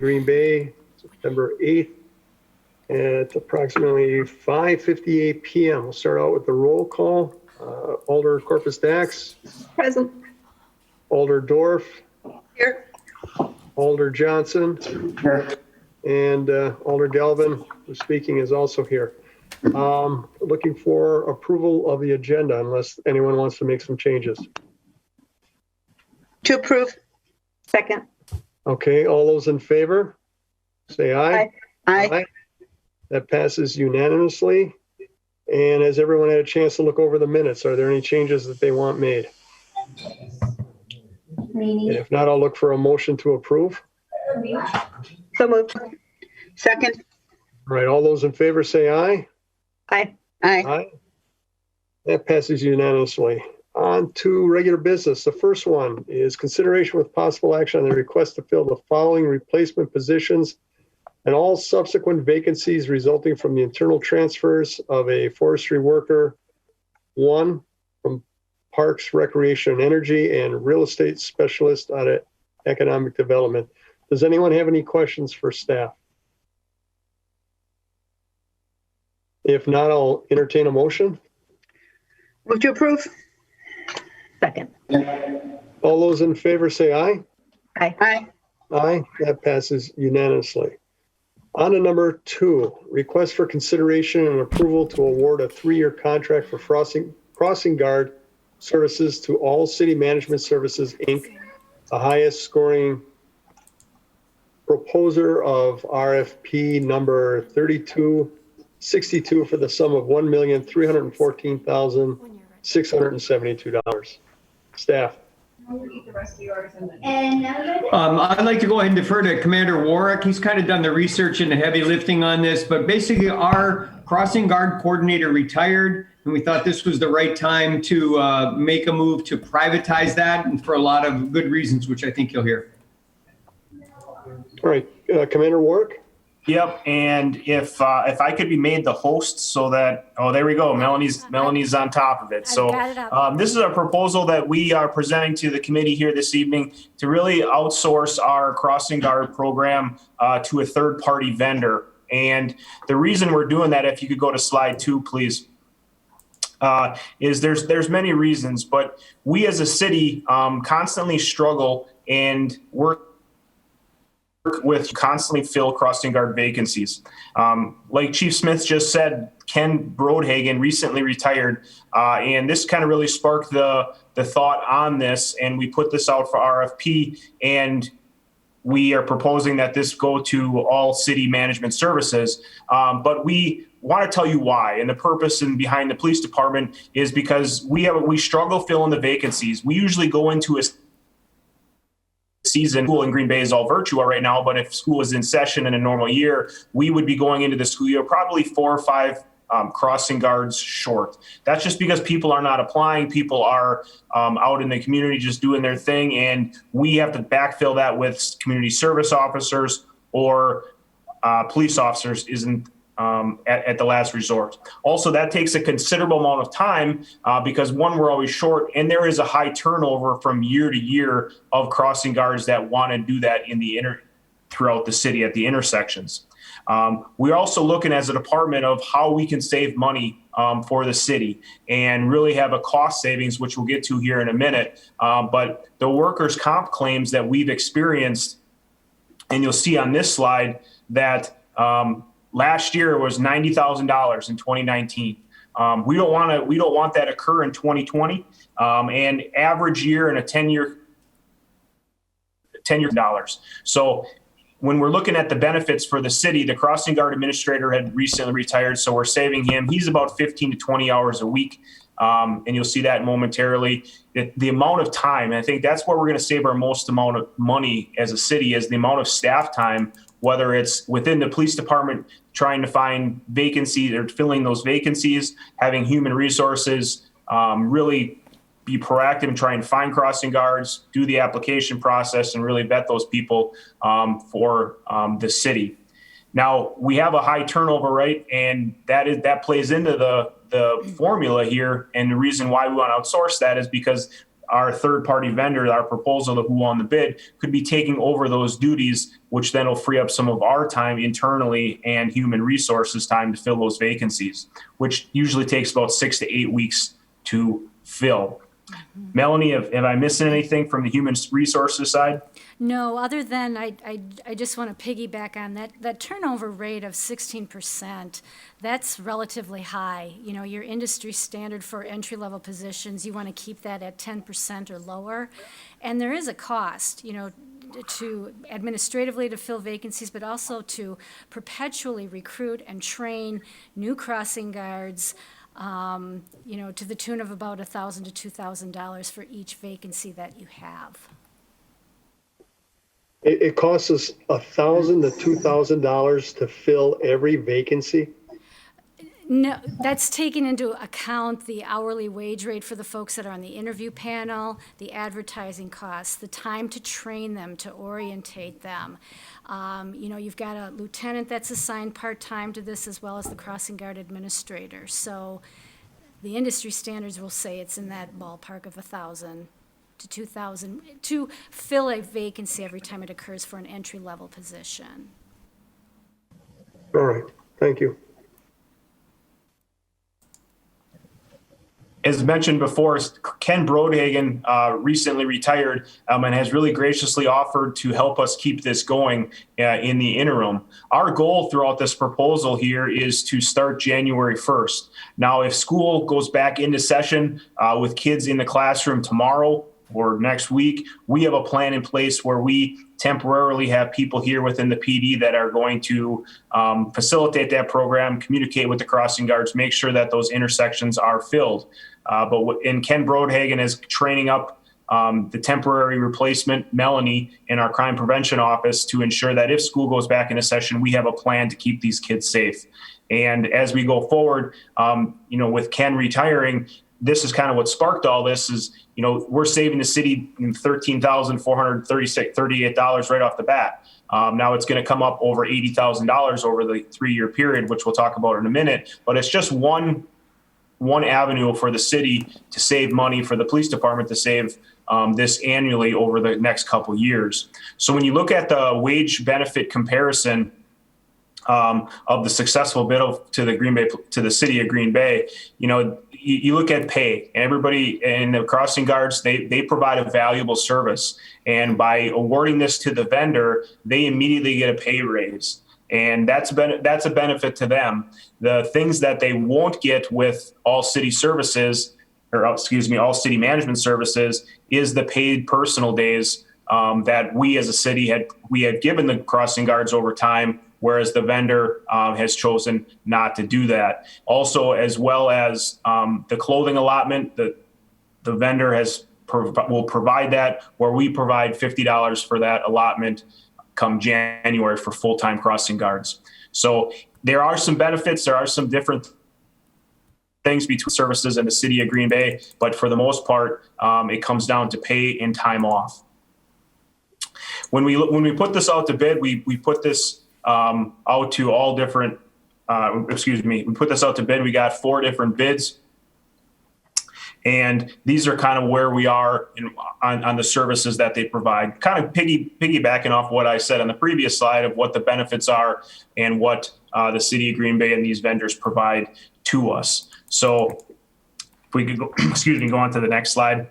Green Bay, September 8th at approximately 5:58 p.m. We'll start out with the roll call. Alder Corpus Dax. Present. Alder Dorf. Here. Alder Johnson. Here. And Alder Galvin, who's speaking, is also here. Looking for approval of the agenda unless anyone wants to make some changes. To approve. Second. Okay, all those in favor, say aye. Aye. Aye. That passes unanimously. And has everyone had a chance to look over the minutes? Are there any changes that they want made? And if not, I'll look for a motion to approve. So moved. Second. All right, all those in favor say aye. Aye. Aye. Aye. That passes unanimously. On to regular business. The first one is consideration with possible action on the request to fill the following replacement positions and all subsequent vacancies resulting from the internal transfers of a forestry worker, one from Parks, Recreation and Energy, and real estate specialist out of economic development. Does anyone have any questions for staff? If not, I'll entertain a motion. Move to approve. Second. All those in favor say aye. Aye. Aye. Aye, that passes unanimously. On to number 2, request for consideration and approval to award a 3-year contract for crossing guard services to All City Management Services, Inc., the highest scoring proposer of RFP number 3262 for the sum of $1,314,672. Staff. I'd like to go ahead and defer to Commander Warwick. He's kind of done the research and the heavy lifting on this, but basically our crossing guard coordinator retired, and we thought this was the right time to make a move to privatize that, and for a lot of good reasons, which I think you'll hear. All right, Commander Warwick. Yep, and if I could be made the host so that, oh, there we go, Melanie's on top of it. So this is a proposal that we are presenting to the committee here this evening to really outsource our crossing guard program to a third-party vendor. And the reason we're doing that, if you could go to slide 2, please, is there's many reasons, but we as a city constantly struggle and work with constantly fill crossing guard vacancies. Like Chief Smith just said, Ken Brodhagen recently retired, and this kind of really sparked the thought on this, and we put this out for RFP, and we are proposing that this go to All City Management Services. But we want to tell you why, and the purpose and behind the police department is because we struggle filling the vacancies. We usually go into a season. School in Green Bay is all virtual right now, but if school was in session in a normal year, we would be going into the school year probably 4 or 5 crossing guards short. That's just because people are not applying. People are out in the community just doing their thing, and we have to backfill that with community service officers or police officers at the last resort. Also, that takes a considerable amount of time because one, we're always short, and there is a high turnover from year to year of crossing guards that want to do that throughout the city at the intersections. We're also looking as a department of how we can save money for the city and really have a cost savings, which we'll get to here in a minute. But the workers' comp claims that we've experienced, and you'll see on this slide that last year was $90,000 in 2019. We don't want that to occur in 2020. And average year in a 10-year dollars. So when we're looking at the benefits for the city, the crossing guard administrator had recently retired, so we're saving him. He's about 15 to 20 hours a week. And you'll see that momentarily. The amount of time, and I think that's where we're going to save our most amount of money as a city, is the amount of staff time, whether it's within the police department trying to find vacancies or filling those vacancies, having human resources really be proactive and try and find crossing guards, do the application process, and really vet those people for the city. Now, we have a high turnover rate, and that plays into the formula here. And the reason why we want to outsource that is because our third-party vendor, our proposal who won the bid, could be taking over those duties, which then will free up some of our time internally and human resources time to fill those vacancies, which usually takes about 6 to 8 weeks to fill. Melanie, have I missed anything from the human resources side? No, other than I just want to piggyback on that turnover rate of 16%. That's relatively high. You know, your industry standard for entry-level positions, you want to keep that at 10% or lower. And there is a cost, you know, to administratively to fill vacancies, but also to perpetually recruit and train new crossing guards, you know, to the tune of about $1,000 to $2,000 for each vacancy that you have. It costs us $1,000 to $2,000 to fill every vacancy. No, that's taken into account the hourly wage rate for the folks that are on the interview panel, the advertising costs, the time to train them, to orientate them. You know, you've got a lieutenant that's assigned part-time to this, as well as the crossing guard administrator. So the industry standards will say it's in that ballpark of 1,000 to 2,000 to fill a vacancy every time it occurs for an entry-level position. All right, thank you. As mentioned before, Ken Brodhagen recently retired and has really graciously offered to help us keep this going in the interim. Our goal throughout this proposal here is to start January 1st. Now, if school goes back into session with kids in the classroom tomorrow or next week, we have a plan in place where we temporarily have people here within the PD that are going to facilitate that program, communicate with the crossing guards, make sure that those intersections are filled. And Ken Brodhagen is training up the temporary replacement, Melanie, in our crime prevention office to ensure that if school goes back into session, we have a plan to keep these kids safe. And as we go forward, you know, with Ken retiring, this is kind of what sparked all this is, you know, we're saving the city $13,438 right off the bat. Now it's going to come up over $80,000 over the 3-year period, which we'll talk about in a minute. But it's just one avenue for the city to save money, for the police department to save this annually over the next couple years. So when you look at the wage benefit comparison of the successful bid to the city of Green Bay, you know, you look at pay. Everybody in the crossing guards, they provide a valuable service. And by awarding this to the vendor, they immediately get a pay raise. And that's a benefit to them. The things that they won't get with all city services, or excuse me, all city management services, is the paid personal days that we as a city had given the crossing guards over time, whereas the vendor has chosen not to do that. Also, as well as the clothing allotment, the vendor will provide that, where we provide $50 for that allotment come January for full-time crossing guards. So there are some benefits. There are some different things between services and the city of Green Bay, but for the most part, it comes down to pay and time off. When we put this out to bid, we put this out to all different, we put this out to bid. We got 4 different bids. And these are kind of where we are on the services that they provide, kind of piggybacking off what I said on the previous slide of what the benefits are and what the city of Green Bay and these vendors provide to us. So if we could go, go on to the next slide.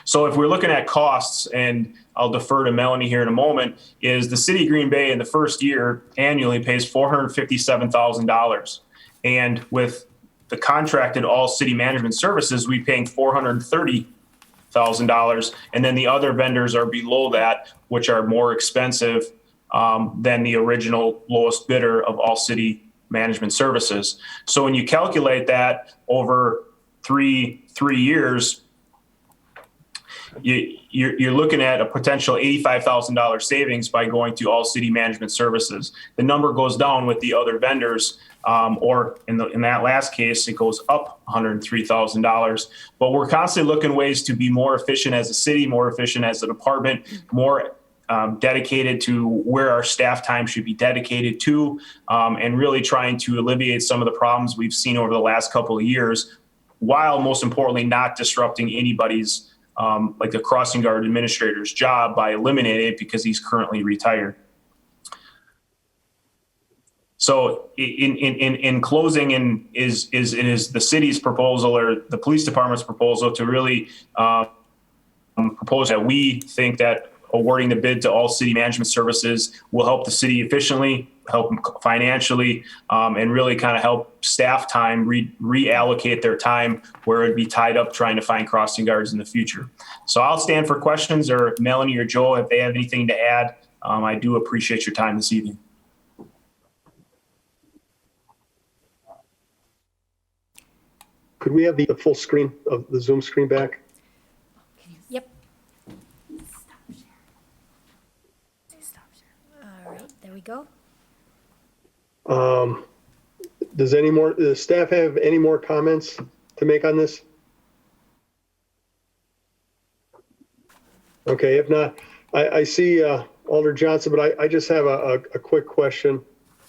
So if we're looking at costs, and I'll defer to Melanie here in a moment, is the city of Green Bay in the first year annually pays $457,000. And with the contracted all city management services, we paying $430,000. And then the other vendors are below that, which are more expensive than the original lowest bidder of all city management services. So when you calculate that over three years, you're looking at a potential $85,000 savings by going to all city management services. The number goes down with the other vendors, or in that last case, it goes up $103,000. But we're constantly looking ways to be more efficient as a city, more efficient as a department, more dedicated to where our staff time should be dedicated to, and really trying to alleviate some of the problems we've seen over the last couple of years while most importantly not disrupting anybody's like the crossing guard administrator's job by eliminating it because he's currently retired. So in closing, it is the city's proposal or the police department's proposal to really propose that we think that awarding the bid to all city management services will help the city efficiently, help them financially, and really kind of help staff time reallocate their time where it'd be tied up trying to find crossing guards in the future. So I'll stand for questions, or Melanie or Joel, if they have anything to add. I do appreciate your time this evening. Could we have the full screen of the Zoom screen back? Yep. All right, there we go. Does staff have any more comments to make on this? Okay, if not, I see Alder Johnson, but I just have a quick question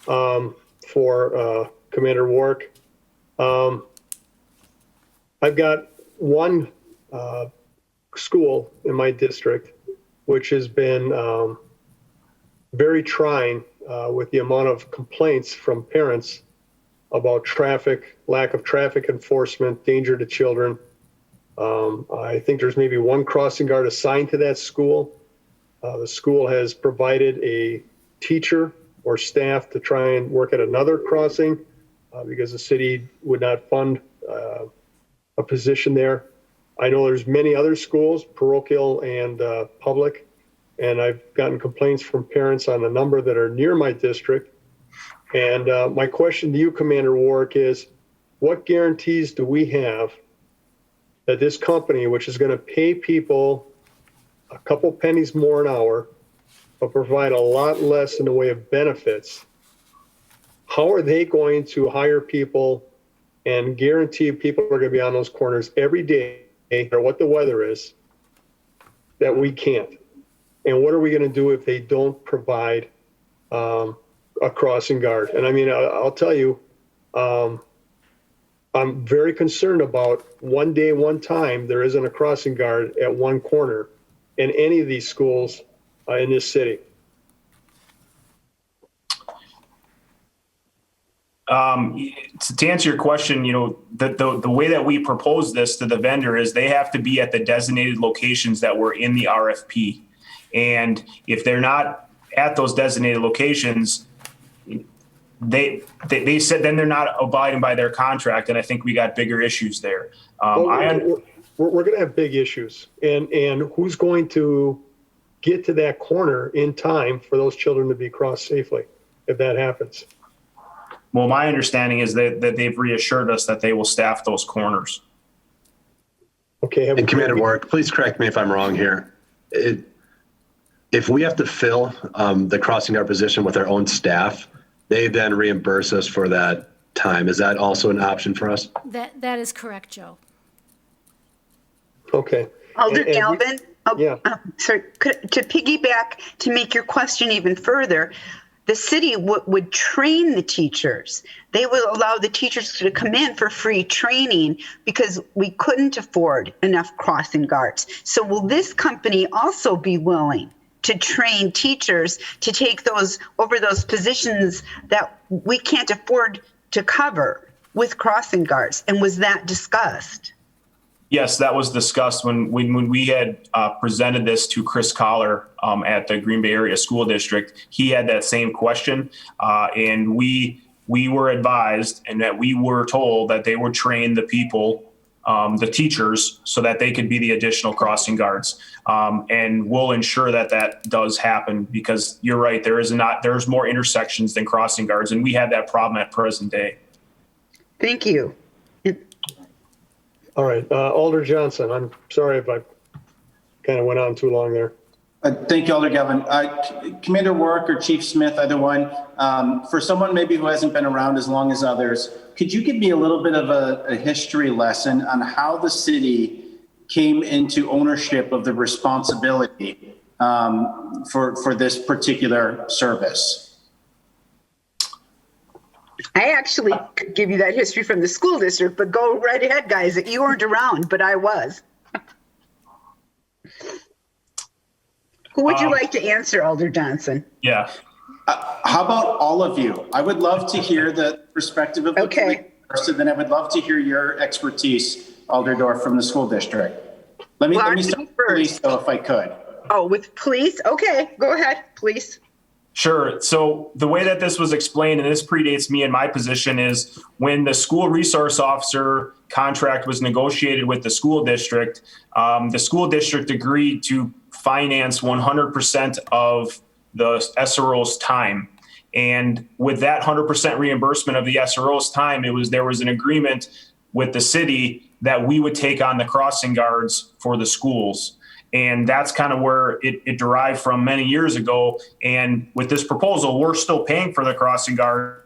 for Commander Warwick. I've got one school in my district which has been very trying with the amount of complaints from parents about traffic, lack of traffic enforcement, danger to children. I think there's maybe one crossing guard assigned to that school. The school has provided a teacher or staff to try and work at another crossing because the city would not fund a position there. I know there's many other schools, parochial and public, and I've gotten complaints from parents on a number that are near my district. And my question to you, Commander Warwick, is what guarantees do we have that this company, which is going to pay people a couple pennies more an hour, but provide a lot less in the way of benefits, how are they going to hire people and guarantee people are going to be on those corners every day, no matter what the weather is, that we can't? And what are we going to do if they don't provide a crossing guard? And I mean, I'll tell you, I'm very concerned about one day, one time, there isn't a crossing guard at one corner in any of these schools in this city. To answer your question, you know, the way that we propose this to the vendor is they have to be at the designated locations that were in the RFP. And if they're not at those designated locations, they said then they're not abiding by their contract. And I think we got bigger issues there. We're going to have big issues. And who's going to get to that corner in time for those children to be crossed safely if that happens? Well, my understanding is that they've reassured us that they will staff those corners. Okay. And Commander Warwick, please correct me if I'm wrong here. If we have to fill the crossing guard position with our own staff, they then reimburse us for that time. Is that also an option for us? That is correct, Joe. Okay. Alder Galvin? Yeah. Sorry, to piggyback, to make your question even further, the city would train the teachers. They would allow the teachers to come in for free training because we couldn't afford enough crossing guards. So will this company also be willing to train teachers to take those positions that we can't afford to cover with crossing guards? And was that discussed? Yes, that was discussed when we had presented this to Chris Collar at the Green Bay Area School District. He had that same question, and we were advised and that we were told that they would train the people, the teachers, so that they could be the additional crossing guards. And we'll ensure that that does happen because you're right, there's more intersections than crossing guards, and we have that problem at present day. Thank you. All right. Alder Johnson, I'm sorry if I kind of went on too long there. Thank you, Alder Galvin. Commander Warwick or Chief Smith, either one, for someone maybe who hasn't been around as long as others, could you give me a little bit of a history lesson on how the city came into ownership of the responsibility for this particular service? I actually could give you that history from the school district, but go right ahead, guys. You weren't around, but I was. Who would you like to answer, Alder Johnson? Yeah. How about all of you? I would love to hear the perspective of the Okay. first, and then I would love to hear your expertise, Alderdorf, from the school district. Let me Well, start with first. police, though, if I could. Oh, with police? Okay, go ahead, please. Sure. So the way that this was explained, and this predates me in my position, is when the school resource officer contract was negotiated with the school district agreed to finance 100% of the SRO's time. And with that 100% reimbursement of the SRO's time, there was an agreement with the city that we would take on the crossing guards for the schools. And that's kind of where it derived from many years ago. And with this proposal, we're still paying for the crossing guards,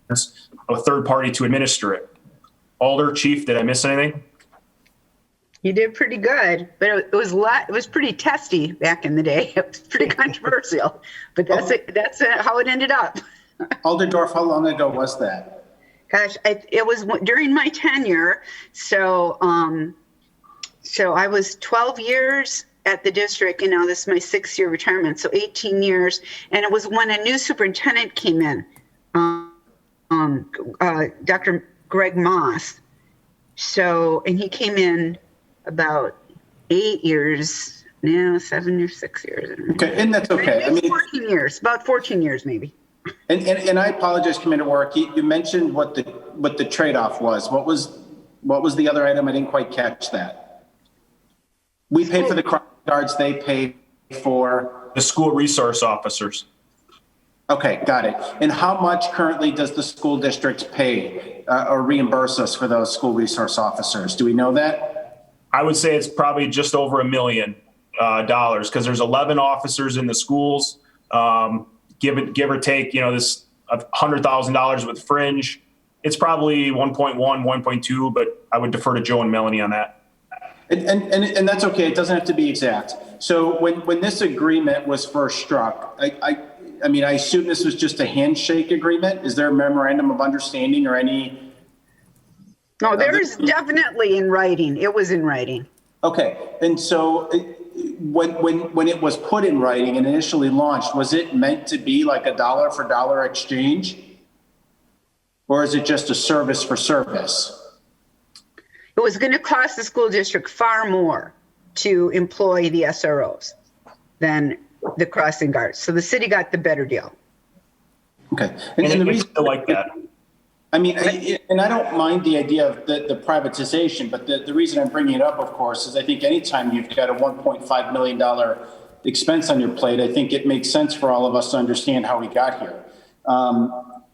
a third party to administer it. Alder, Chief, did I miss anything? You did pretty good, but it was pretty testy back in the day. It was pretty controversial, but that's how it ended up. Alderdorf, how long ago was that? Gosh, it was during my tenure. So I was 12 years at the district, and now this is my 6-year retirement, so 18 years. And it was when a new superintendent came in, Dr. Greg Moss. And he came in about 8 years, now 7 or 6 years. Okay, and that's okay. Maybe 14 years, about 14 years maybe. And I apologize, Commander Warwick. You mentioned what the trade-off was. What was the other item? I didn't quite catch that. We pay for the crossing guards. They pay for the school resource officers. Okay, got it. And how much currently does the school district pay or reimburse us for those school resource officers? Do we know that? I would say it's probably just over $1 million because there's 11 officers in the schools. Give or take, this $100,000 with fringe. It's probably 1.1, 1.2, but I would defer to Joe and Melanie on that. And that's okay. It doesn't have to be exact. So when this agreement was first struck, I mean, I assume this was just a handshake agreement. Is there a memorandum of understanding or any? No, there is definitely in writing. It was in writing. Okay. And so when it was put in writing and initially launched, was it meant to be like a dollar for dollar exchange? Or is it just a service for service? It was going to cost the school district far more to employ the SROs than the crossing guards. So the city got the better deal. Okay. And the reason I like that. I mean, and I don't mind the idea of the privatization, but the reason I'm bringing it up, of course, is I think anytime you've got a $1.5 million expense on your plate, I think it makes sense for all of us to understand how we got here.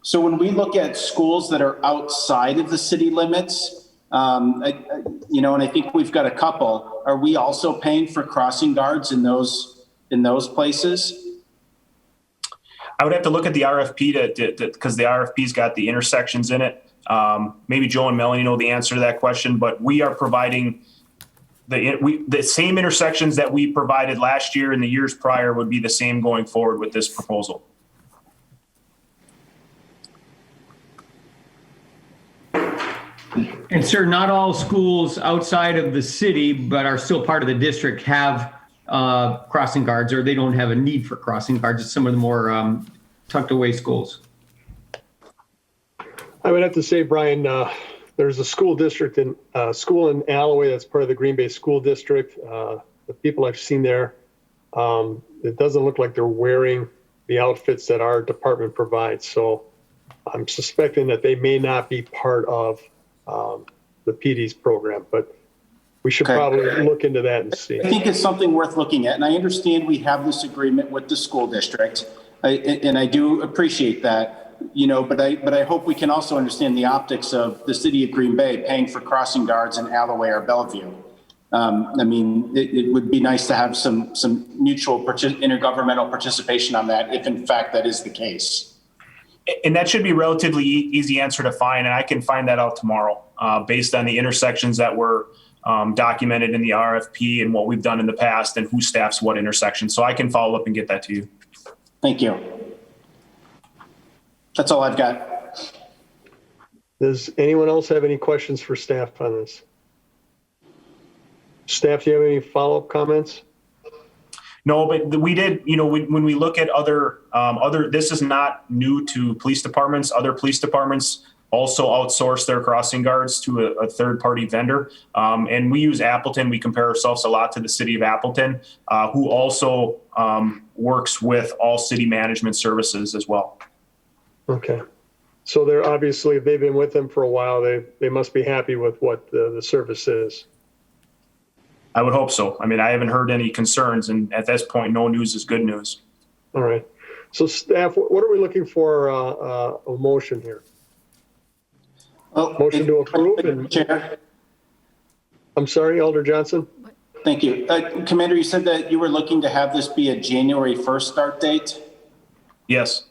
So when we look at schools that are outside of the city limits, and I think we've got a couple, are we also paying for crossing guards in those places? I would have to look at the RFP because the RFP's got the intersections in it. Maybe Joe and Melanie know the answer to that question, but we are providing the same intersections that we provided last year and the years prior would be the same going forward with this proposal. And sir, not all schools outside of the city, but are still part of the district, have crossing guards, or they don't have a need for crossing guards at some of the more tucked away schools. I would have to say, Brian, there's a school in Alloway that's part of the Green Bay School District. The people I've seen there, it doesn't look like they're wearing the outfits that our department provides. So I'm suspecting that they may not be part of the PD's program, but we should probably look into that and see. I think it's something worth looking at. And I understand we have this agreement with the school district, and I do appreciate that, but I hope we can also understand the optics of the city of Green Bay paying for crossing guards in Alloway or Bellevue. I mean, it would be nice to have some mutual intergovernmental participation on that, if in fact that is the case. And that should be a relatively easy answer to find, and I can find that out tomorrow based on the intersections that were documented in the RFP and what we've done in the past and who staffs what intersection. So I can follow up and get that to you. Thank you. That's all I've got. Does anyone else have any questions for staff on this? Staff, do you have any follow-up comments? No, but we did, when we look at other, this is not new to police departments. Other police departments also outsource their crossing guards to a third-party vendor. And we use Appleton. We compare ourselves a lot to the city of Appleton, who also works with all city management services as well. Okay. So they're obviously, if they've been with them for a while, they must be happy with what the service is. I would hope so. I mean, I haven't heard any concerns, and at this point, no news is good news. All right. So staff, what are we looking for a motion here? Motion to approve and Chair. I'm sorry, Alder Johnson. Thank you. Commander, you said that you were looking to have this be a January 1st start date? Yes.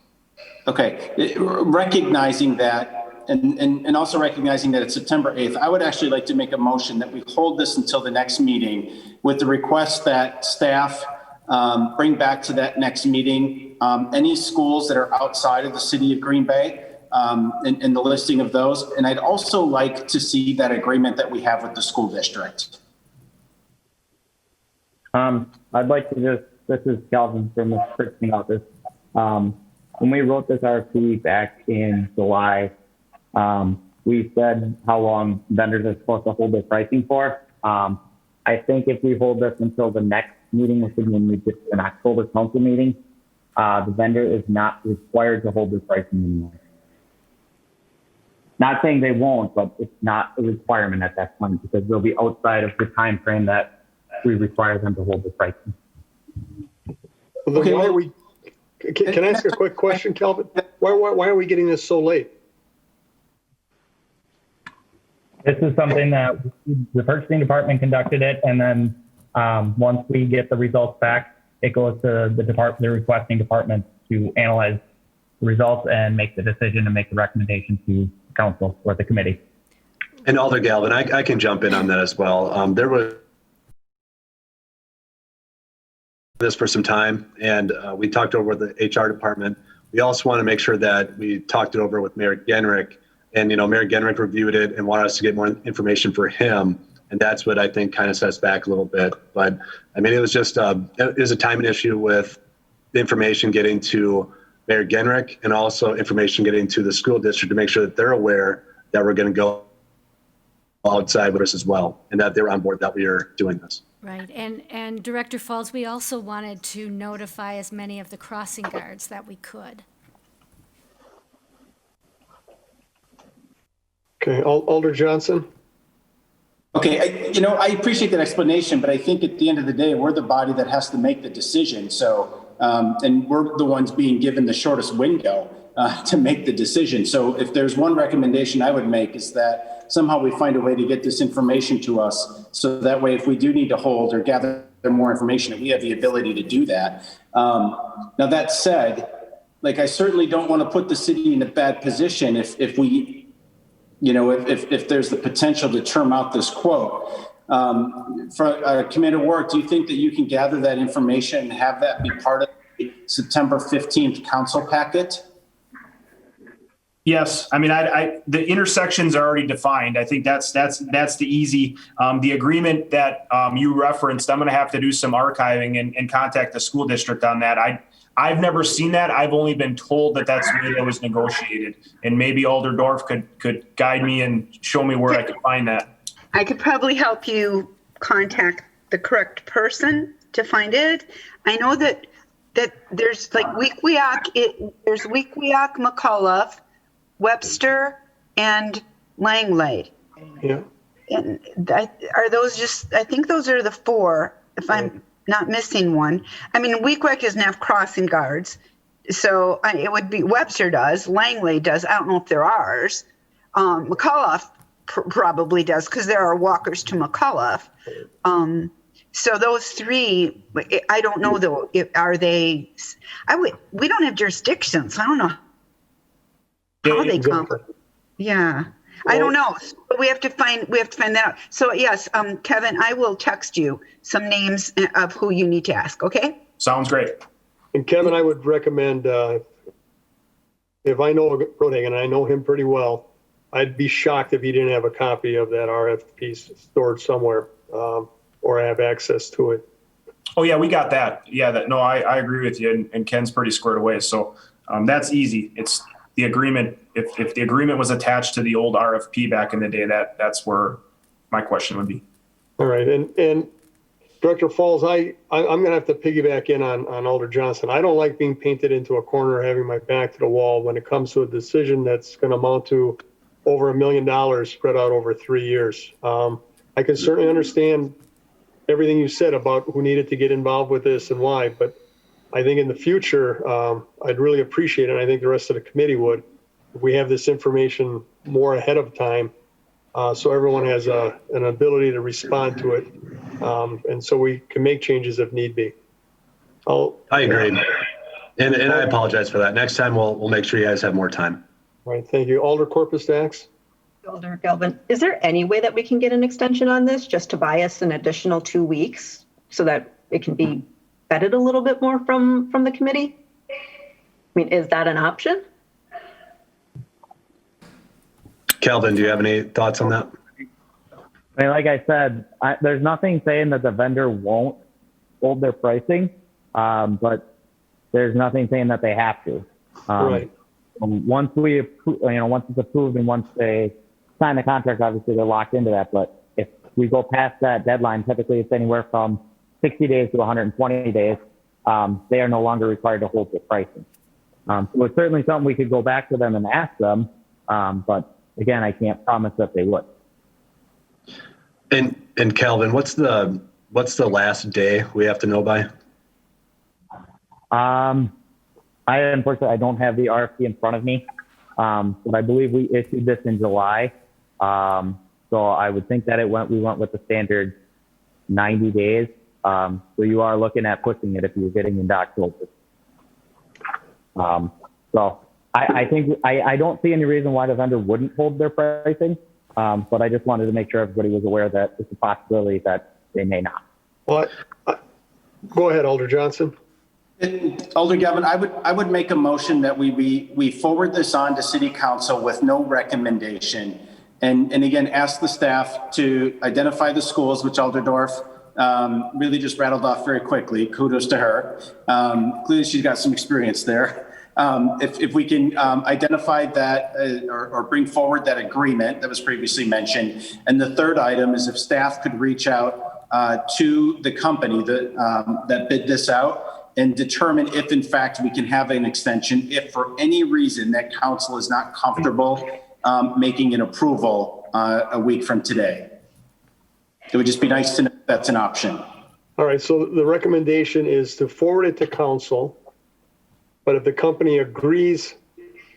Okay. Recognizing that and also recognizing that it's September 8th, I would actually like to make a motion that we hold this until the next meeting with the request that staff bring back to that next meeting any schools that are outside of the city of Green Bay and the listing of those. And I'd also like to see that agreement that we have with the school district. I'd like to this is Calvin from the purchasing office. When we wrote this RFP back in July, we said how long vendors are supposed to hold their pricing for. I think if we hold this until the next meeting, which is when we get an October council meeting, the vendor is not required to hold their pricing anymore. Not saying they won't, but it's not a requirement at that point because they'll be outside of the time frame that we require them to hold the pricing. Okay, why are we? Can I ask a quick question, Calvin? Why are we getting this so late? This is something that the purchasing department conducted it, and then once we get the results back, it goes to the requesting department to analyze the results and make the decision and make the recommendation to council or the committee. And Alder Galvin, I can jump in on that as well. There was this for some time, and we talked over the HR department. We also want to make sure that we talked it over with Mayor Genrich. And, Mayor Genrich reviewed it and wanted us to get more information for him. And that's what I think kind of sets back a little bit. But I mean, it was just, it was a timing issue with the information getting to Mayor Genrich and also information getting to the school district to make sure that they're aware that we're going to go outside with us as well. And that they're on board that we are doing this. Right. And Director Falls, we also wanted to notify as many of the crossing guards that we could. Okay, Alder Johnson. Okay, I appreciate that explanation, but I think at the end of the day, we're the body that has to make the decision. So, and we're the ones being given the shortest window to make the decision. So if there's one recommendation I would make is that somehow we find a way to get this information to us. So that way, if we do need to hold or gather more information, we have the ability to do that. Now that said, I certainly don't want to put the city in a bad position if we, if there's the potential to term out this quote. For Commander Warwick, do you think that you can gather that information and have that be part of the September 15th council packet? Yes, I mean, the intersections are already defined. I think that's the easy. The agreement that you referenced, I'm going to have to do some archiving and contact the school district on that. I've never seen that. I've only been told that that's the way that was negotiated. And maybe Alder Dorf could guide me and show me where I could find that. I could probably help you contact the correct person to find it. I know that there's Weequahic, there's Weequahic, McAuliffe, Webster, and Langlade. Yeah. And are those just, I think those are the four, if I'm not missing one. I mean, Weequahic doesn't have crossing guards, so it would be Webster does, Langley does. I don't know if they're ours. McAuliffe probably does because there are walkers to McAuliffe. So those three, I don't know though. Are they? We don't have jurisdictions. So I don't know how they come. Yeah. I don't know, but we have to find that out. So yes, Kevin, I will text you some names of who you need to ask. Okay. Sounds great. And Kevin, I would recommend if I know Broadhagen, and I know him pretty well, I'd be shocked if he didn't have a copy of that RFP stored somewhere, or have access to it. Oh yeah, we got that. Yeah, no, I agree with you, and Ken's pretty squared away. So that's easy. It's the agreement. If the agreement was attached to the old RFP back in the day, that's where my question would be. All right, and Director Falls, I'm going to have to piggyback in on Alder Johnson. I don't like being painted into a corner, having my back to the wall when it comes to a decision that's going to amount to over $1 million spread out over 3 years. I can certainly understand everything you said about who needed to get involved with this and why, but I think in the future, I'd really appreciate it, and I think the rest of the committee would, if we have this information more ahead of time, so everyone has an ability to respond to it, and so we can make changes if need be. I agree. And I apologize for that. Next time, we'll make sure you guys have more time. All right, thank you. Alder Corpus Dax? Alder Galvin, is there any way that we can get an extension on this just to buy us an additional 2 weeks so that it can be vetted a little bit more from the committee? I mean, is that an option? Calvin, do you have any thoughts on that? I mean, like I said, there's nothing saying that the vendor won't hold their pricing, but there's nothing saying that they have to. Right. Once we approve, once it's approved and once they sign the contract, obviously they're locked into that. But if we go past that deadline, typically it's anywhere from 60 days to 120 days. They are no longer required to hold their pricing. So it's certainly something we could go back to them and ask them, but again, I can't promise that they would. And Calvin, what's the last day we have to know by? Unfortunately, I don't have the RFP in front of me, but I believe we issued this in July. So I would think that we went with the standard 90 days. So you are looking at pushing it if you're getting into October. So I think I don't see any reason why the vendor wouldn't hold their pricing, but I just wanted to make sure everybody was aware that it's a possibility that they may not. Well, go ahead, Alder Johnson. Alder Galvin, I would make a motion that we forward this on to City Council with no recommendation, and again ask the staff to identify the schools, which Alder Dorf really just rattled off very quickly. Kudos to her. Clearly, she's got some experience there. If we can identify that or bring forward that agreement that was previously mentioned. And the third item is if staff could reach out to the company that bid this out and determine if in fact we can have an extension, if for any reason that council is not comfortable making an approval a week from today. It would just be nice to know if that's an option. All right, so the recommendation is to forward it to council, but if the company agrees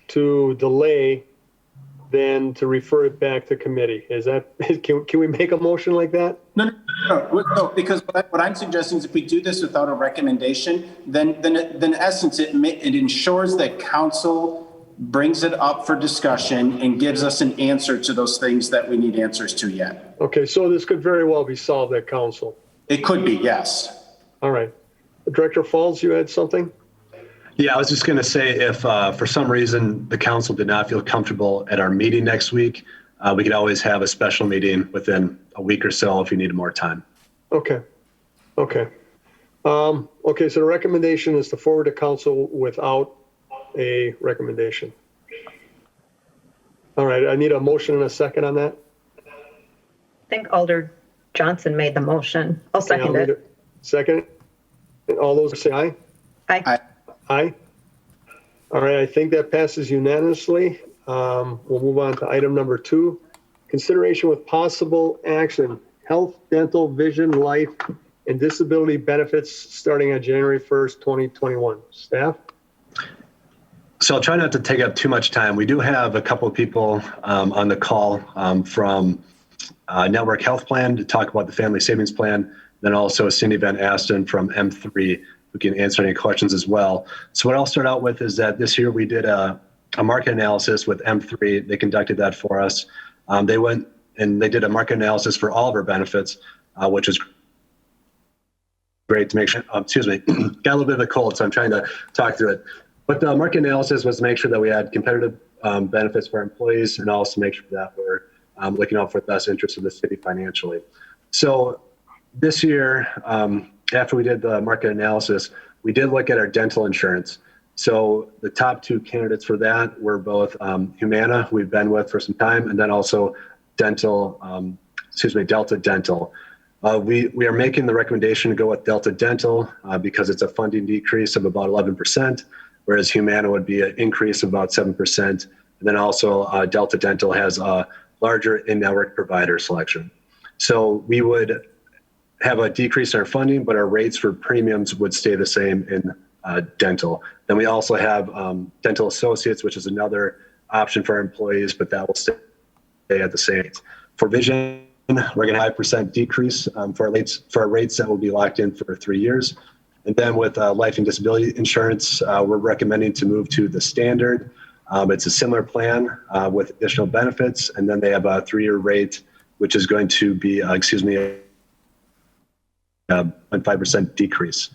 to delay, then to refer it back to committee. Is that, can we make a motion like that? No, because what I'm suggesting is if we do this without a recommendation, then in essence, it ensures that council brings it up for discussion and gives us an answer to those things that we need answers to yet. Okay, so this could very well be solved at council. It could be, yes. All right. Director Falls, you had something? Yeah, I was just going to say if for some reason the council did not feel comfortable at our meeting next week, we could always have a special meeting within a week or so if you needed more time. Okay. Okay, so the recommendation is to forward to council without a recommendation. All right, I need a motion and a second on that. I think Alder Johnson made the motion. I'll second it. Second. And all those say aye? Aye. Aye. All right, I think that passes unanimously. We'll move on to item number 2. Consideration with possible action, health, dental, vision, life, and disability benefits starting on January 1st, 2021. Staff? So I'll try not to take up too much time. We do have a couple of people on the call from Network Health Plan to talk about the Family Savings Plan, then also Cindy Van Asten from M3 who can answer any questions as well. So what I'll start out with is that this year we did a market analysis with M3. They conducted that for us. They went and they did a market analysis for all of our benefits, which is great to make sure, got a little bit of a cold, so I'm trying to talk through it. But the market analysis was to make sure that we had competitive benefits for our employees and also make sure that we're looking out for the best interest of the city financially. So this year, after we did the market analysis, we did look at our dental insurance. So the top two candidates for that were both Humana, who we've been with for some time, and then also Delta Dental. We are making the recommendation to go with Delta Dental because it's a funding decrease of about 11%, whereas Humana would be an increase of about 7%. And then also Delta Dental has a larger in-network provider selection. So we would have a decrease in our funding, but our rates for premiums would stay the same in dental. Then we also have dental associates, which is another option for our employees, but that will stay at the same rate. For vision, we're going to have a 5% decrease for our rates that will be locked in for 3 years. And then with life and disability insurance, we're recommending to move to the standard. It's a similar plan with additional benefits, and then they have a 3-year rate, which is going to be, a 5% decrease.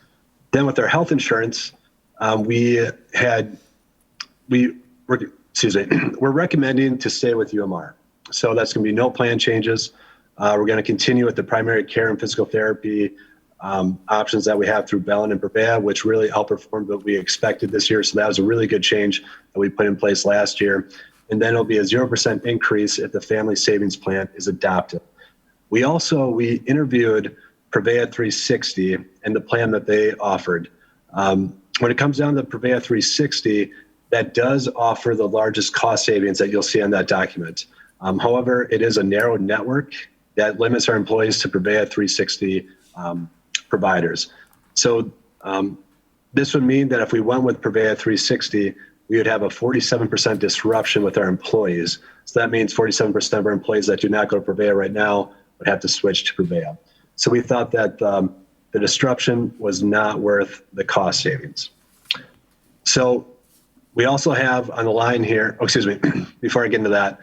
Then with our health insurance, we're recommending to stay with UMR. So that's going to be no plan changes. We're going to continue with the primary care and physical therapy options that we have through Bellin and Brevea, which really outperformed what we expected this year. So that was a really good change that we put in place last year. And then it'll be a 0% increase if the family savings plan is adopted. We interviewed Prevea 360 and the plan that they offered. When it comes down to Prevea 360, that does offer the largest cost savings that you'll see on that document. However, it is a narrow network that limits our employees to Prevea 360 providers. So this would mean that if we went with Prevea 360, we would have a 47% disruption with our employees. So that means 47% of our employees that do not go to Prevea right now would have to switch to Prevea. So we thought that the disruption was not worth the cost savings. So we also have on the line here, before I get into that,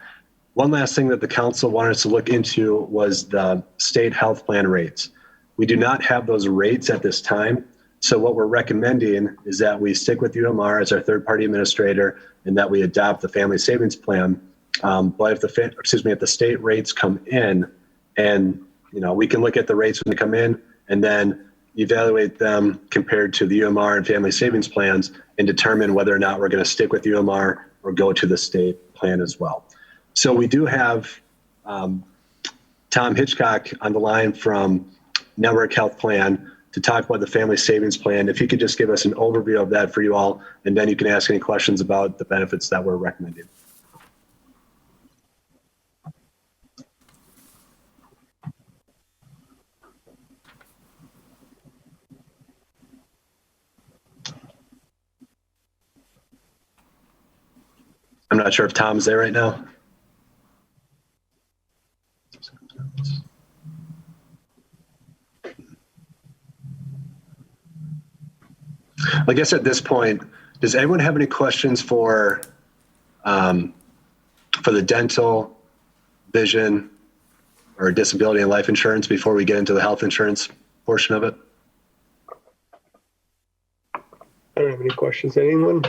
one last thing that the council wanted us to look into was the state health plan rates. We do not have those rates at this time. So what we're recommending is that we stick with UMR as our third-party administrator and that we adopt the family savings plan. But if the state rates come in, and we can look at the rates when they come in and then evaluate them compared to the UMR and family savings plans and determine whether or not we're going to stick with UMR or go to the state plan as well. So we do have Tom Hitchcock on the line from Network Health Plan to talk about the family savings plan. If you could just give us an overview of that for you all, and then you can ask any questions about the benefits that we're recommending. I'm not sure if Tom's there right now. I guess at this point, does anyone have any questions for the dental, vision, or disability and life insurance before we get into the health insurance portion of it? I don't have any questions. Anyone?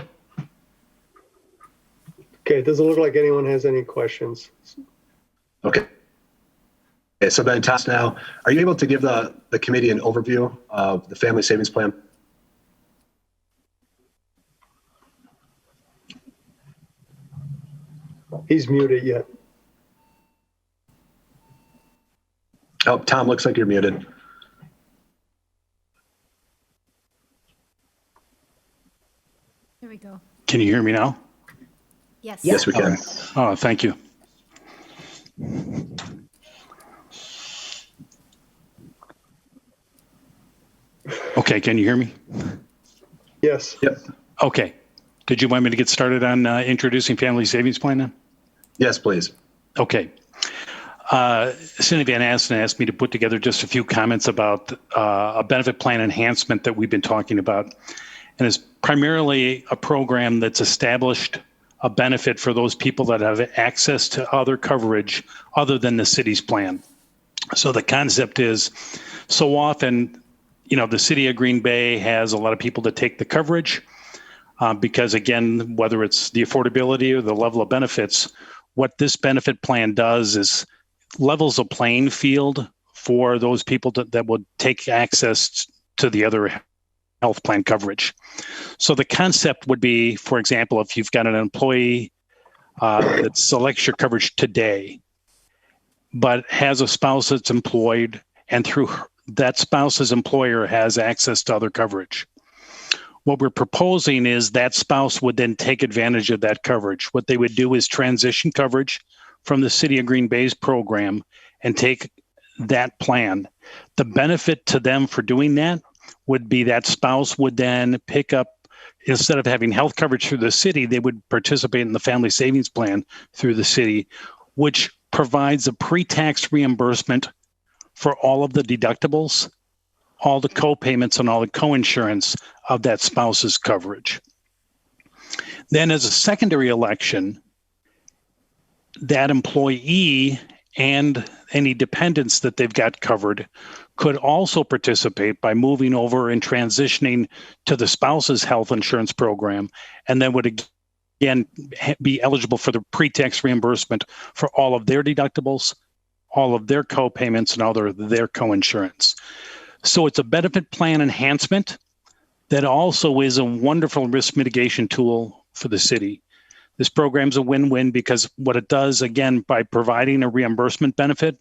Okay, it doesn't look like anyone has any questions. Okay, so then Toss now, are you able to give the committee an overview of the family savings plan? He's muted yet. Oh, Tom, looks like you're muted. There we go. Can you hear me now? Yes. Yes, we can. Oh, thank you. Okay, can you hear me? Yes. Yep. Okay. Did you want me to get started on introducing family savings plan then? Yes, please. Okay. Cindy Van Asten asked me to put together just a few comments about a benefit plan enhancement that we've been talking about. And it's primarily a program that's established a benefit for those people that have access to other coverage other than the city's plan. So the concept is, so often, the city of Green Bay has a lot of people that take the coverage. because again, whether it's the affordability or the level of benefits, what this benefit plan does is levels a playing field for those people that would take access to the other health plan coverage. So the concept would be, for example, if you've got an employee that selects your coverage today, but has a spouse that's employed, and through that spouse's employer has access to other coverage. What we're proposing is that spouse would then take advantage of that coverage. What they would do is transition coverage from the City of Green Bay's program and take that plan. The benefit to them for doing that would be that spouse would then pick up, instead of having health coverage through the city, they would participate in the family savings plan through the city, which provides a pre-tax reimbursement for all of the deductibles, all the co-payments, and all the co-insurance of that spouse's coverage. Then as a secondary election, that employee and any dependents that they've got covered could also participate by moving over and transitioning to the spouse's health insurance program, and then would again be eligible for the pre-tax reimbursement for all of their deductibles, all of their co-payments, and all their co-insurance. So it's a benefit plan enhancement that also is a wonderful risk mitigation tool for the city. This program's a win-win because what it does, again, by providing a reimbursement benefit,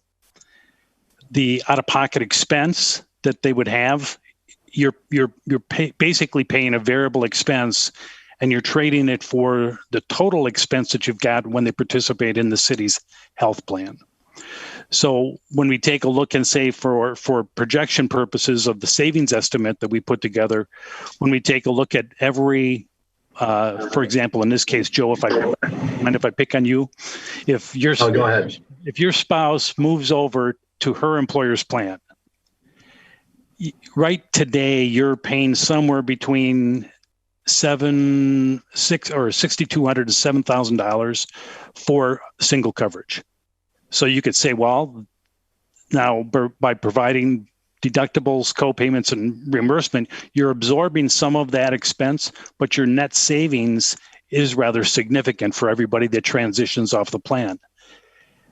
the out-of-pocket expense that they would have, you're basically paying a variable expense, and you're trading it for the total expense that you've got when they participate in the city's health plan. So when we take a look and say for projection purposes of the savings estimate that we put together, when we take a look at every, for example, in this case, Joe, if I pick on you, go ahead. If your spouse moves over to her employer's plan, right today, you're paying somewhere between $6,200 to $7,000 for single coverage. So you could say, well, now by providing deductibles, co-payments, and reimbursement, you're absorbing some of that expense, but your net savings is rather significant for everybody that transitions off the plan.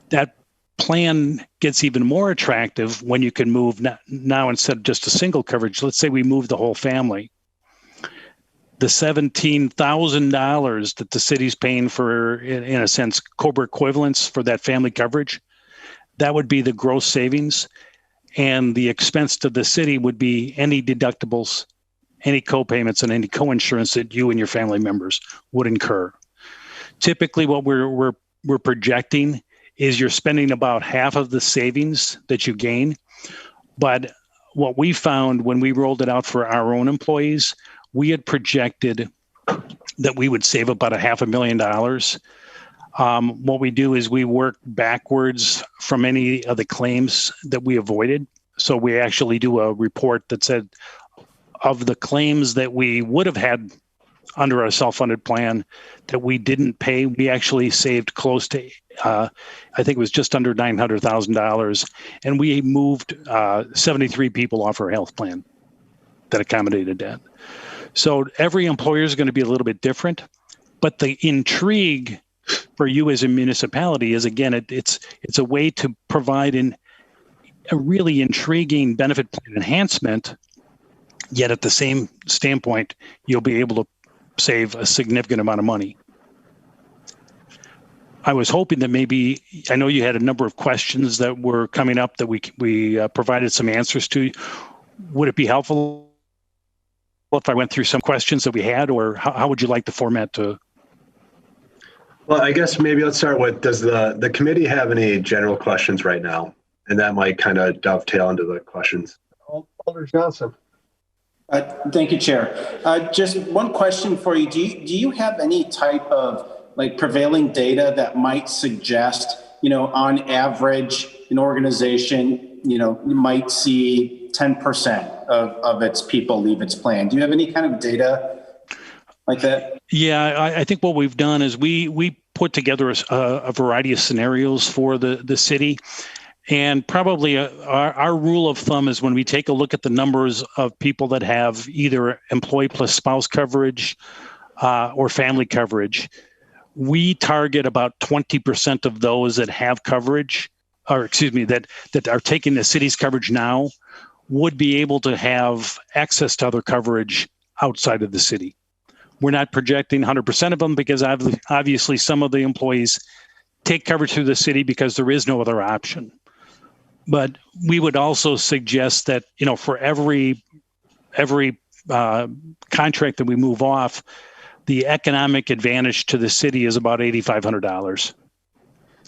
That plan gets even more attractive when you can move now instead of just a single coverage. Let's say we move the whole family. The $17,000 that the city's paying for, in a sense, COBRA equivalents for that family coverage, that would be the gross savings. And the expense to the city would be any deductibles, any co-payments, and any co-insurance that you and your family members would incur. Typically, what we're projecting is you're spending about half of the savings that you gain. But what we found when we rolled it out for our own employees, we had projected that we would save about $500,000. What we do is we work backwards from any of the claims that we avoided. So we actually do a report that said of the claims that we would have had under our self-funded plan that we didn't pay, we actually saved close to, I think it was just under $900,000. And we moved 73 people off our health plan that accommodated that. So every employer is going to be a little bit different, but the intrigue for you as a municipality is, again, it's a way to provide a really intriguing benefit plan enhancement, yet at the same standpoint, you'll be able to save a significant amount of money. I was hoping that maybe, I know you had a number of questions that were coming up that we provided some answers to. Would it be helpful if I went through some questions that we had, or how would you like the format to? Well, I guess maybe let's start with, does the committee have any general questions right now? And that might kind of dovetail into the questions. Alder Johnson. Thank you, Chair. Just one question for you. Do you have any type of prevailing data that might suggest, on average, an organization, you might see 10% of its people leave its plan? Do you have any kind of data like that? Yeah, I think what we've done is we put together a variety of scenarios for the city. And probably our rule of thumb is when we take a look at the numbers of people that have either employee plus spouse coverage, or family coverage, we target about 20% of those that have coverage, or excuse me, that are taking the city's coverage now, would be able to have access to other coverage outside of the city. We're not projecting 100% of them because obviously some of the employees take coverage through the city because there is no other option. But we would also suggest that, for every contract that we move off, the economic advantage to the city is about $8,500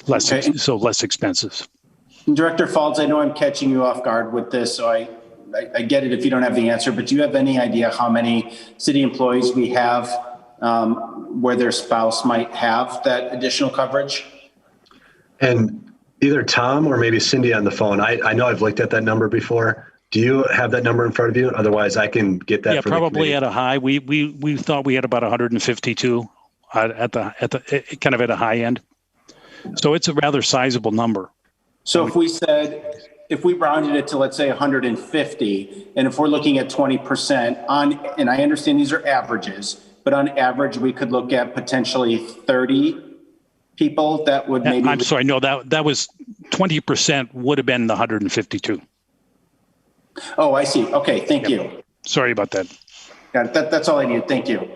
less expensive. Director Faulds, I know I'm catching you off guard with this, so I get it if you don't have the answer, but do you have any idea how many city employees we have where their spouse might have that additional coverage? And either Tom or maybe Cindy on the phone. I know I've looked at that number before. Do you have that number in front of you? Otherwise, I can get that. Yeah, for probably at a high. We thought we had about 152 at the kind of at a high end. So it's a rather sizable number. So if we rounded it to, let's say, 150, and if we're looking at 20% and I understand these are averages, but on average, we could look at potentially 30 people that would maybe. I'm sorry, no, that was 20% would have been the 152. Oh, I see. Okay, thank you. Sorry about that. Got it. That's all I need. Thank you.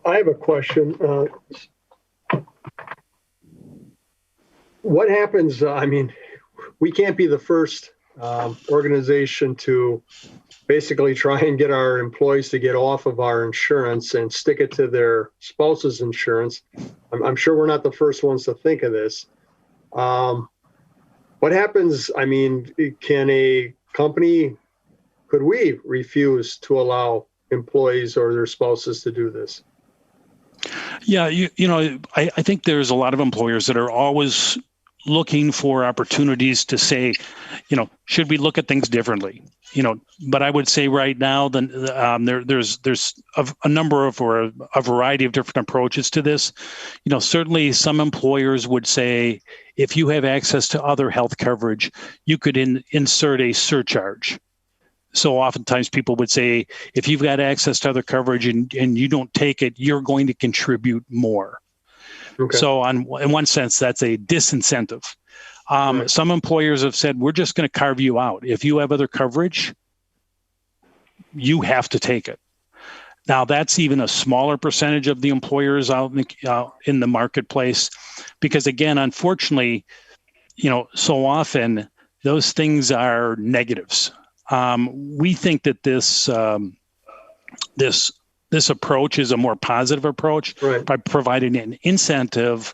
I have a question. What happens? We can't be the first organization to basically try and get our employees to get off of our insurance and stick it to their spouse's insurance. I'm sure we're not the first ones to think of this. What happens? Can a company, could we refuse to allow employees or their spouses to do this? Yeah, I think there's a lot of employers that are always looking for opportunities to say, should we look at things differently? But I would say right now, there's a number of or a variety of different approaches to this. Certainly some employers would say, if you have access to other health coverage, you could insert a surcharge. So oftentimes people would say, if you've got access to other coverage and you don't take it, you're going to contribute more. Okay. So in one sense, that's a disincentive. Right. Some employers have said, we're just going to carve you out. If you have other coverage, you have to take it. Now, that's even a smaller percentage of the employers out in the marketplace, because again, unfortunately, so often those things are negatives. We think that this approach is a more positive approach, right, by providing an incentive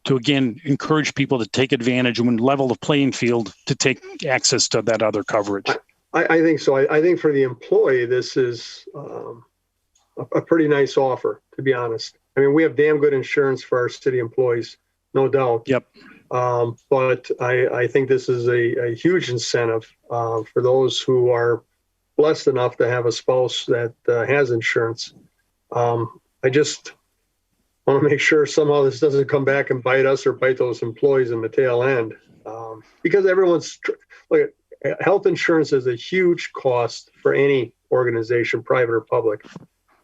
to, again, encourage people to take advantage and level the playing field to take access to that other coverage. I think so. I think for the employee, this is a pretty nice offer, to be honest. We have damn good insurance for our city employees, no doubt. Yep. But I think this is a huge incentive for those who are blessed enough to have a spouse that has insurance. I just want to make sure somehow this doesn't come back and bite us or bite those employees in the tail end. Because health insurance is a huge cost for any organization, private or public.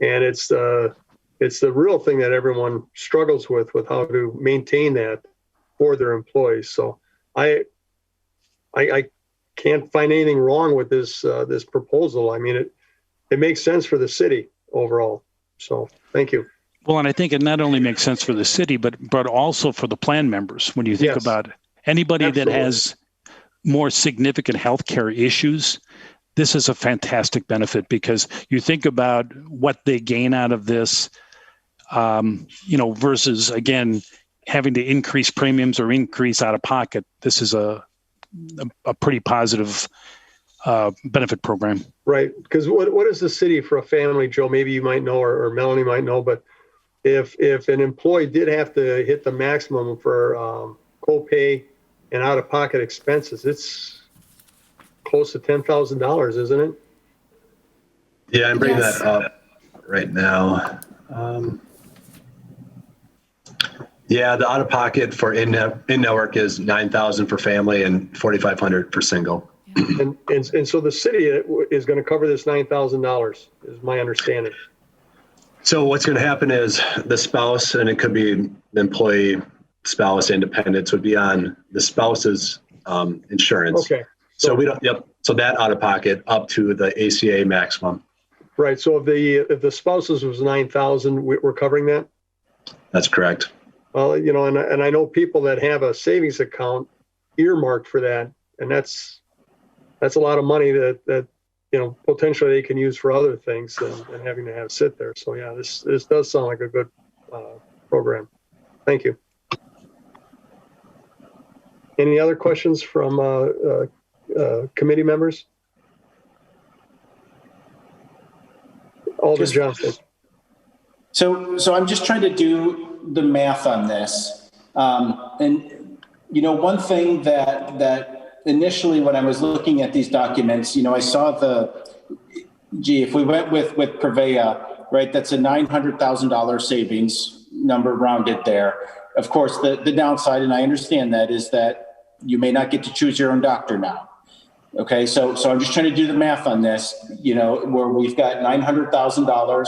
And it's the real thing that everyone struggles with how to maintain that for their employees. So I can't find anything wrong with this proposal. It makes sense for the city overall. So thank you. Well, and I think it not only makes sense for the city, but also for the plan members. When you think about anybody Absolutely. That has more significant healthcare issues, this is a fantastic benefit, because you think about what they gain out of this, versus, again, having to increase premiums or increase out of pocket. This is a pretty positive benefit program. Right. Because what is the city for a family, Joe? Maybe you might know, or Melanie might know, but if an employee did have to hit the maximum for copay and out-of-pocket expenses, it's close to $10,000, isn't it? Yeah, I'm bringing that up right now. The out-of-pocket for in-network is $9,000 for family and $4,500 for single. And so the city is going to cover this $9,000 is my understanding. So what's going to happen is the spouse, and it could be the employee, spouse, independents, would be on the spouse's insurance. Okay. So we don't, yep. So that out of pocket up to the ACA maximum. Right. So if the spouses was 9,000, we're covering that? That's correct. Well, and I know people that have a savings account earmarked for that, and that's a lot of money that potentially they can use for other things than having to have sit there. So yeah, this does sound like a good program. Thank you. Any other questions from committee members? Alder Johnson. So I'm just trying to do the math on this. And one thing that initially when I was looking at these documents, I saw if we went with Prevea, right, that's a $900,000 savings number rounded there. Of course, the downside, and I understand that, is that you may not get to choose your own doctor now. Okay, so I'm just trying to do the math on this, where we've got $900,000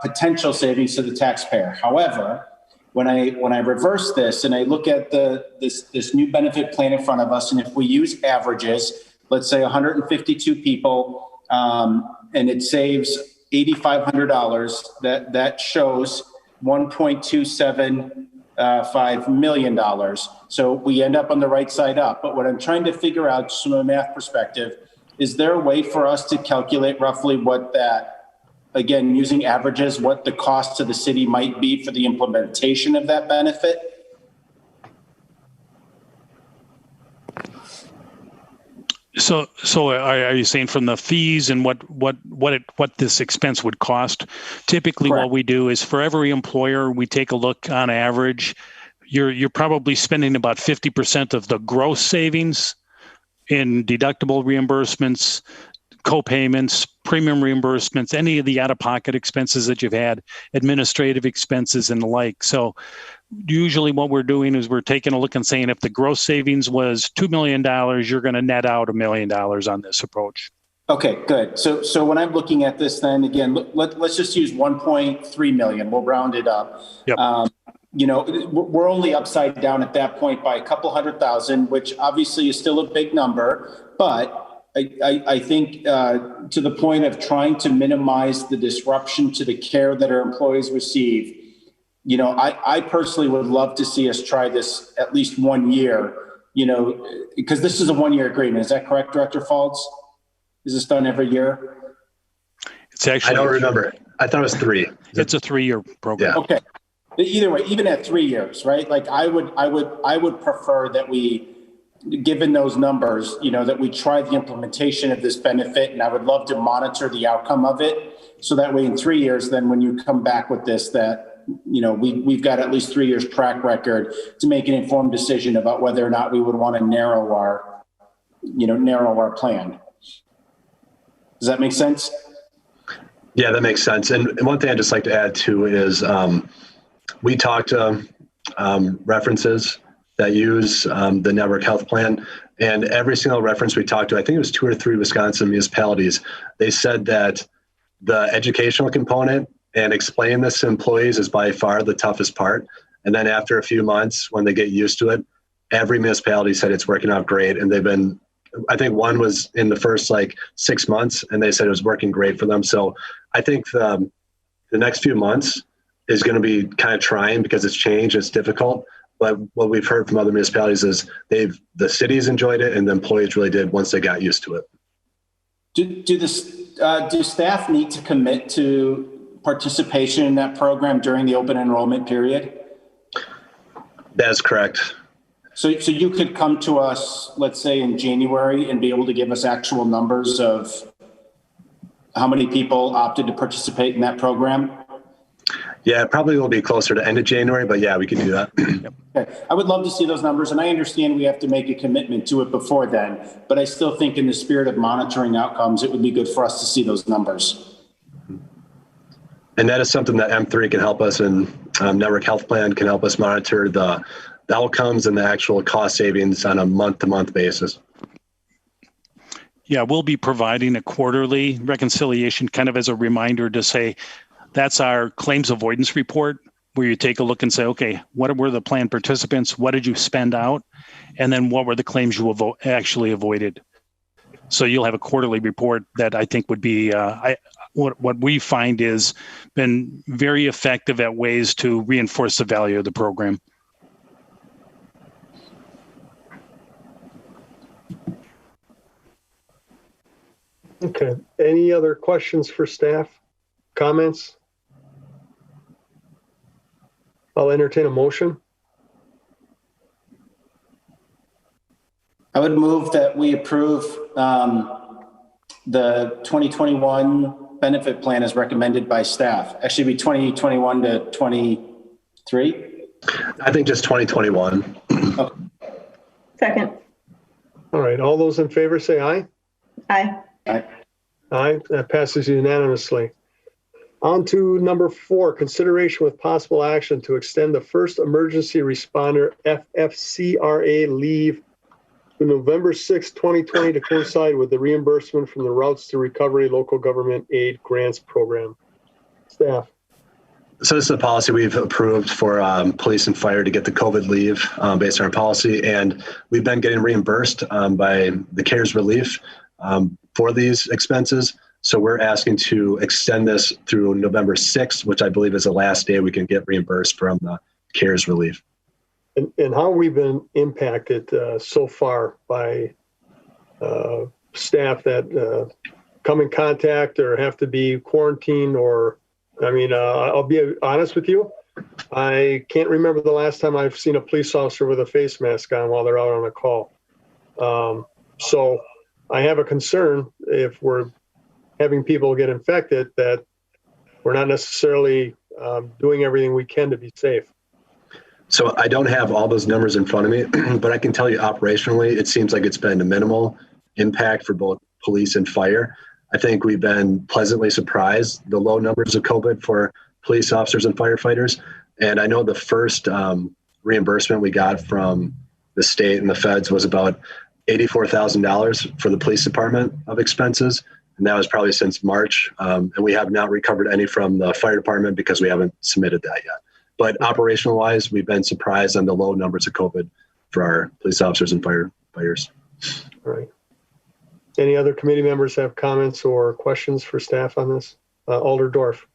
potential savings to the taxpayer. However, when I reverse this and I look at this new benefit plan in front of us, and if we use averages, let's say 152 people, and it saves $8,500, that shows $1.275 million. So we end up on the right side up. But what I'm trying to figure out, just from a math perspective, is there a way for us to calculate roughly what that, again, using averages, what the cost to the city might be for the implementation of that benefit? So are you saying from the fees and what this expense would cost? Typically, Correct. What we do is for every employer, we take a look on average. You're probably spending about 50% of the gross savings in deductible reimbursements, co-payments, premium reimbursements, any of the out-of-pocket expenses that you've had, administrative expenses and the like. So usually what we're doing is we're taking a look and saying if the gross savings was $2 million, you're going to net out $1 million on this approach. Okay, good. So when I'm looking at this, then again, let's just use 1.3 million. We'll round it up. Yep. We're only upside down at that point by a couple 100,000, which obviously is still a big number. But I think to the point of trying to minimize the disruption to the care that our employees receive, I personally would love to see us try this at least 1 year, because this is a 1 year agreement. Is that correct, Director Faulds? Is this done every year? It's actually, I don't remember. I thought it was 3. It's a 3-year program. Yeah. Okay. Either way, even at 3 years, right? Like I would prefer that we, given those numbers, that we try the implementation of this benefit, and I would love to monitor the outcome of it. So that way in 3 years, then when you come back with this, that, we've got at least 3 years track record to make an informed decision about whether or not we would want to narrow our plan. Does that make sense? Yeah, that makes sense. And one thing I'd just like to add too is we talked to references that use the network health plan, and every single reference we talked to, I think it was 2 or 3 Wisconsin municipalities, they said that the educational component and explaining this to employees is by far the toughest part. And then after a few months, when they get used to it, every municipality said it's working out great. And they've been, I think one was in the first 6 months, and they said it was working great for them. So I think the next few months is going to be kind of trying because it's changed, it's difficult. But what we've heard from other municipalities is the cities enjoyed it and the employees really did once they got used to it. Do staff need to commit to participation in that program during the open enrollment period? That's correct. So you could come to us, let's say in January, and be able to give us actual numbers of how many people opted to participate in that program? Yeah, it probably will be closer to end of January, but yeah, we can do that. Okay. I would love to see those numbers, and I understand we have to make a commitment to it before then, but I still think in the spirit of monitoring outcomes, it would be good for us to see those numbers. And that is something that M3 can help us, and Network Health Plan can help us monitor the outcomes and the actual cost savings on a month-to-month basis. Yeah, we'll be providing a quarterly reconciliation kind of as a reminder to say, that's our claims avoidance report, where you take a look and say, okay, what were the plan participants? What did you spend out? And then what were the claims you actually avoided? So you'll have a quarterly report that I think would be, what we find is been very effective at ways to reinforce the value of the program. Okay. Any other questions for staff? Comments? I'll entertain a motion. I would move that we approve the 2021 benefit plan as recommended by staff. Actually, be 2021 to 23. I think just 2021. Okay. Second. All right. All those in favor say aye. Aye. Aye. Aye. That passes unanimously. On to number 4, consideration with possible action to extend the first emergency responder FFCRA leave to November 6, 2020 to coincide with the reimbursement from the Routes to Recovery Local Government Aid Grants Program. Staff. So this is a policy we've approved for police and fire to get the COVID leave based on our policy. And we've been getting reimbursed by the CARES relief for these expenses. So we're asking to extend this through November 6th, which I believe is the last day we can get reimbursed from the CARES relief. And how we've been impacted so far by staff that come in contact or have to be quarantined or, I mean, I'll be honest with you. I can't remember the last time I've seen a police officer with a face mask on while they're out on a call. So I have a concern if we're having people get infected that we're not necessarily doing everything we can to be safe. So I don't have all those numbers in front of me, but I can tell you operationally, it seems like it's been a minimal impact for both police and fire. I think we've been pleasantly surprised, the low numbers of COVID for police officers and firefighters. And I know the first reimbursement we got from the state and the feds was about $84,000 for the police department of expenses. And that was probably since March. And we have not recovered any from the fire department because we haven't submitted that yet. But operational wise, we've been surprised on the low numbers of COVID for our police officers and firefighters. All right. Any other committee members have comments or questions for staff on this? Alder Dorf.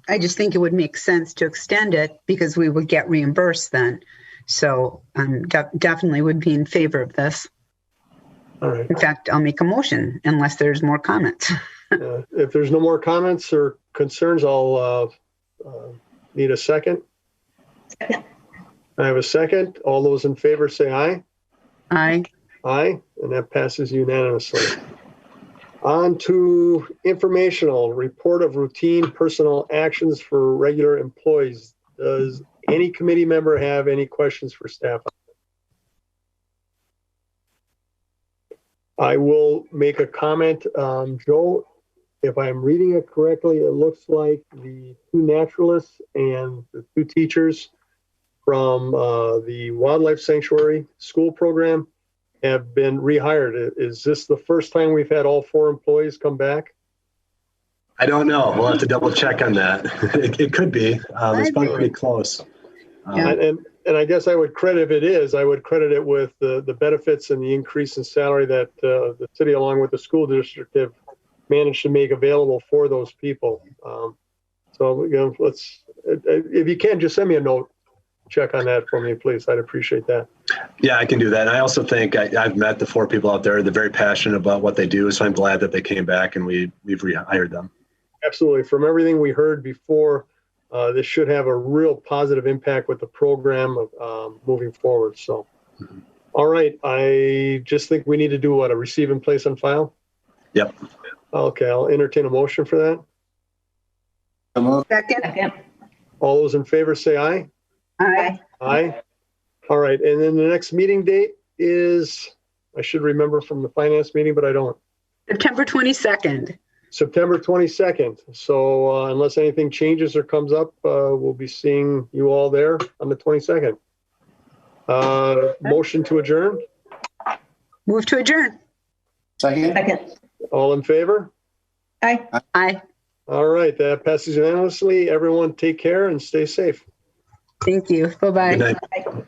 I just think it would make sense to extend it because we would get reimbursed then. So definitely would be in favor of this. All right. In fact, I'll make a motion unless there's more comments. If there's no more comments or concerns, I'll need a second. Second. I have a second. All those in favor say aye. Aye. Aye, and that passes unanimously. On to informational report of routine personnel actions for regular employees. Does any committee member have any questions for staff? I will make a comment. Joe, if I'm reading it correctly, it looks like the 2 naturalists and the 2 teachers from the Wildlife Sanctuary School Program have been rehired. Is this the first time we've had all 4 employees come back? I don't know. We'll have to double check on that. It could be. It's probably pretty close. And I guess I would credit, if it is, I would credit it with the benefits and the increase in salary that the city, along with the school district, have managed to make available for those people. So, you know, if you can, just send me a note, check on that for me, please. I'd appreciate that. Yeah, I can do that. And I also think I've met the 4 people out there. They're very passionate about what they do. So I'm glad that they came back and we've rehired them. Absolutely. From everything we heard before, this should have a real positive impact with the program moving forward. So, all right. I just think we need to do what? A receive and place on file? Yep. Okay. I'll entertain a motion for that. Second. All those in favor say aye. Aye. Aye. All right. And then the next meeting date is, I should remember from the finance meeting, but I don't. September 22nd. September 22nd. So unless anything changes or comes up, we'll be seeing you all there on the 22nd. Motion to adjourn. Move to adjourn. Second. All in favor? Aye. All right, that passes unanimously. Everyone take care and stay safe. Thank you. Bye-bye. Good night.